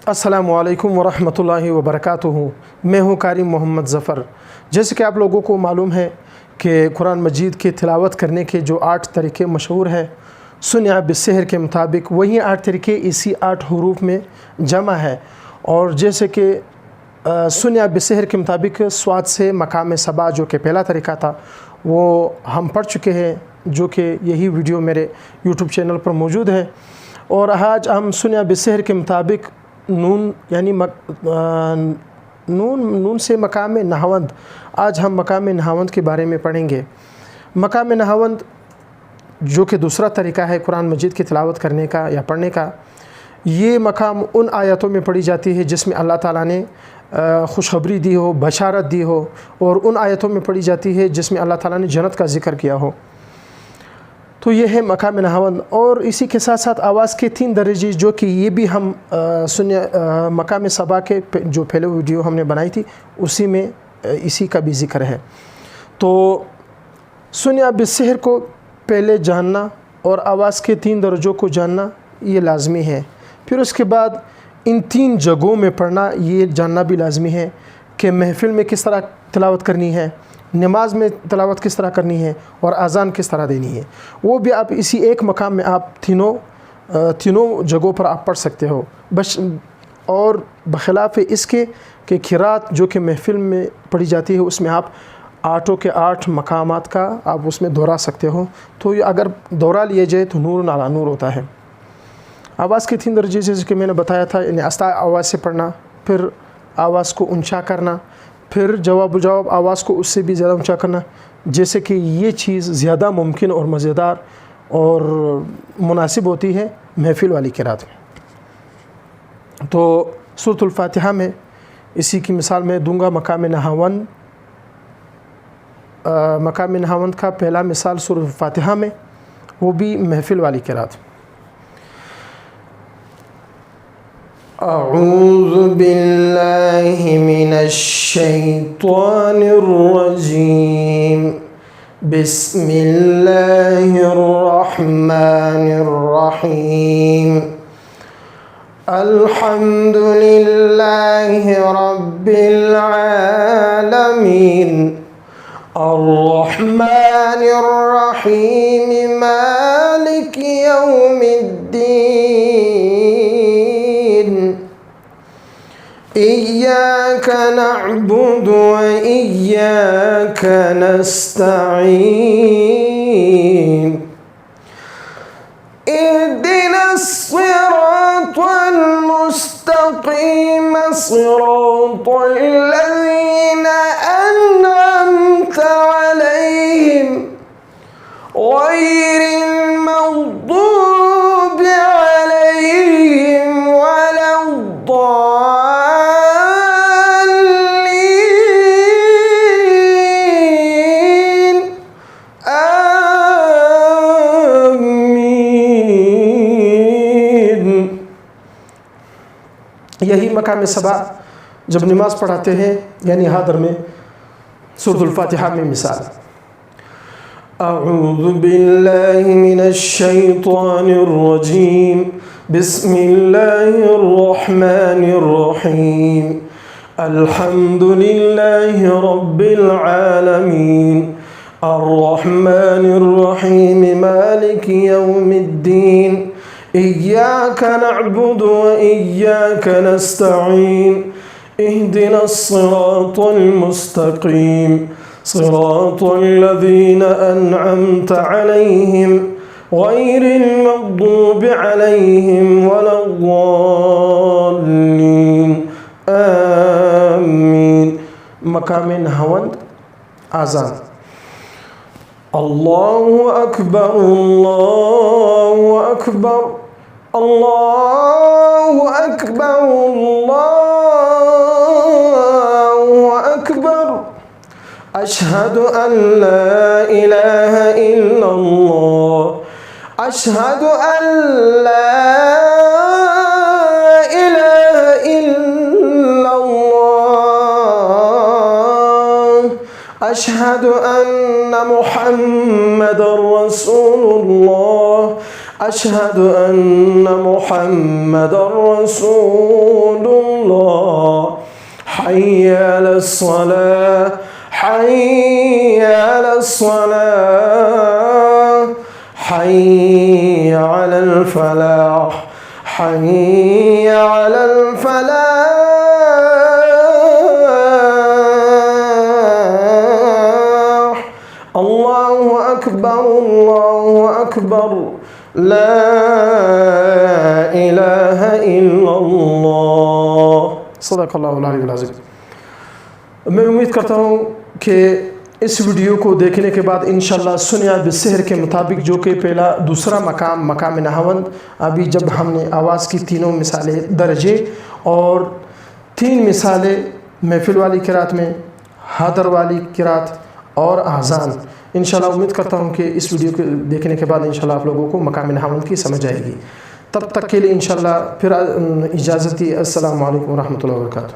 अस्सलामु अलैकुम वरहमतुल्लाहि वबरकातुहू। मैं हूँ कारी मोहम्मद ज़फ़र। जैसे कि आप लोगों को मालूम है कि कुरान मजीद की तिलावत करने के जो 8 तरीक़े मशहूर है, सुन्या बिस्सिहर के मुताबिक वही 8 तरीक़े इसी 8 हरूफ में जमा है। और जैसे कि सुन्या बिस्सिहर के मुताबिक स्वाद से मकाम सबा जो कि पहला तरीक़ा था वो हम पढ़ चुके हैं, जो कि यही वीडियो मेरे यूट्यूब चैनल पर मौजूद है। और आज हम सुन्या बिस्सिहर के मुताबिक नून यानी नून से मकाम नहावंद, आज हम मकाम नहावंद के बारे में पढ़ेंगे। मकाम नहावंद जो कि दूसरा तरीक़ा है कुरान मजीद की तिलावत करने का या पढ़ने का, ये मकाम उन आयतों में पढ़ी जाती है जिसमें अल्लाह ताला ने खुशखबरी दी हो, बशारत दी हो, और उन आयतों में पढ़ी जाती है जिसमें अल्लाह ताला ने जन्नत का ज़िक्र किया हो। तो ये है मकाम नहावंद। और इसी के साथ साथ आवाज़ के 3 दर्जे, जो कि ये भी हम मकाम सबा के जो पहले वीडियो हमने बनाई थी उसी में इसी का भी ज़िक्र है। तो सुन्या बिस्सिहर को पहले जानना और आवाज़ के 3 दर्जों को जानना ये लाज़मी है। फिर उसके बाद इन 3 जगहों में पढ़ना ये जानना भी लाज़मी है कि महफ़िल में किस तरह तिलावत करनी है, नमाज में तिलावत किस तरह करनी है और अज़ान किस तरह देनी है। वो भी आप इसी एक मकाम में आप तीनों जगहों पर आप पढ़ सकते हो बस। और बखिलाफ़ इसके कि क़िरात जो कि महफ़िल में पढ़ी जाती है उसमें आप 8 के 8 मकामात का आप उसमें दोहरा सकते हो। तो ये अगर दोहरा लिए जाए तो नूर अला नूर होता है। आवाज़ के 3 दर्जे जैसे कि मैंने बताया था, यानी आस्ता आवाज़ से पढ़ना, फिर आवाज़ को ऊंचा करना, फिर जवाब आवाज़ को उससे भी ज़्यादा ऊंचा करना, जैसे कि ये चीज़ ज़्यादा मुमकिन और मज़ेदार और मुनासिब होती है महफ़िल वाली क़िरात में। तो सूरतुल फ़ातिहा में इसी की मिसाल मैं दूंगा। मकाम नहावंद का पहला मिसाल सूरतुल फ़ातिहा में, वो भी महफ़िल वाली क़िरात। अऊज़ु बिल्लाहि मिनश शैतानिर रजीम। बिस्मिल्लाहिर रहमानिर रहीम। अल्हम्दुलिल्लाहि रब्बिल आलमीन। अर्रहमानिर रहीम। मालिकि यौमिद्दीन। इय्याका नअबुदु व इय्याका नस्तईन। इहदिनस सिरातल मुस्तक़ीम। सिरातल लज़ीना अनअमता अलैहिम गैरिल मग़दूबि अलैहिम वलद्दाल्लीन। आमीन। यही मकाम सबा जब नमाज पढ़ाते हैं यानी हादर में सूरतुल फ़ातिहा में मिसाल। अऊज़ु बिल्लाहि मिनश शैतानिर रजीम। बिस्मिल्लाहिर रहमानिर रहीम। अल्हम्दुलिल्लाहि रब्बिल आलमीन। अर्रहमानिर रहीम। मालिकि यौमिद्दीन। इय्याका नअबुदु व इय्याका नस्तईन। इहदिनस सिरातल मुस्तक़ीम। सिरातल लज़ीना अनअमता अलैहिम गैरिल मग़दूबि अलैहिम वलद्दाल्लीन। आमीन। मकाम नहावंद आज़ान। अल्लाहु अकबर। अल्लाहु अकबर। अल्लाहु अकबर। अल्लाहु अकबर। अशहदु अन ला इलाहा इल्लल्लाह। अशहदु अन ला इलाहा इल्लल्लाह। अशहदु अन्न मुहम्मदर रसूलुल्लाह। أشهد أن محمد رسول الله حي على الصلاة حي على الصلاة حي على الفلاح حي على الفلاح الله أكبر الله أكبر لا إله إلا الله صدق اللہ العلی العظیم۔ میں امید کرتا ہوں کہ اس ویڈیو کو دیکھنے کے بعد انشاءاللہ سنیا بالسحر کے مطابق جو کہ دوسرا مقام نہاوند، ابھی جب ہم نے آواز کی تینوں مثالیں درجے اور 3 مثالیں محفل والی قرات میں، حاضر والی قرات اور اذان، انشاءاللہ امید کرتا ہوں کہ اس ویڈیو کو دیکھنے کے بعد انشاءاللہ آپ لوگوں کو مقام نہاوند کی سمجھ آئے گی۔ تب تک کے لیے انشاءاللہ پھر اجازت دی۔ السلام علیکم ورحمۃ اللہ وبرکاتہ۔